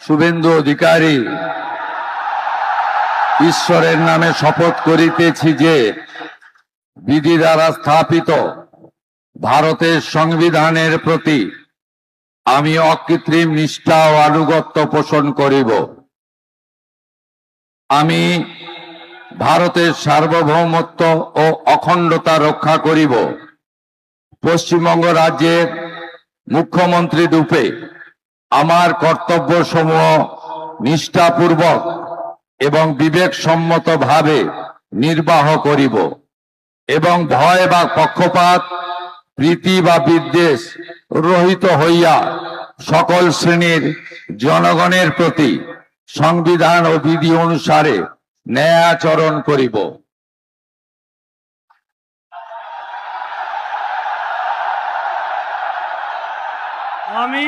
শুভেন্দু অধিকারী ঈশ্বরের নামে শপথ করিতেছি যে বিধি দ্বারা স্থাপিত ভারতের সংবিধানের প্রতি আমি অকৃত্রিম নিষ্ঠা ও আনুগত্য পোষণ করিব। আমি ভারতের সার্বভৌমত্ব ও অখণ্ডতা রক্ষা করিব। পশ্চিমবঙ্গ রাজ্যের মুখ্যমন্ত্রী রূপে আমার কর্তব্যসমূহ নিষ্ঠাপূর্বক এবং বিবেকসম্মতভাবে নির্বাহ করিব এবং ভয় বা পক্ষপাত, প্রীতি বা বিদ্বেষ রহিত হইয়া সকল শ্রেণীর জনগণের প্রতি সংবিধান ও বিধি অনুসারে ন্যায় আচরণ করিব। আমি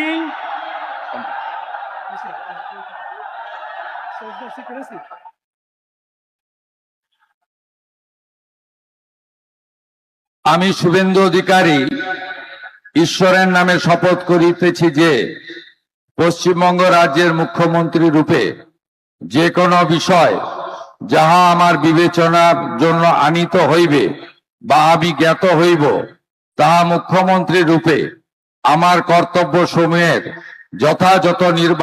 আমি শুভেন্দু অধিকারী ঈশ্বরের নামে শপথ করিতেছি যে পশ্চিমবঙ্গ রাজ্যের মুখ্যমন্ত্রী রূপে যে কোনো বিষয় যাহা আমার বিবেচনার জন্য আনিত হইবে বা আমি জ্ঞাত হইব, তাহা মুখ্যমন্ত্রী রূপে আমার কর্তব্য সমূহের যথাযথ নির্বাহ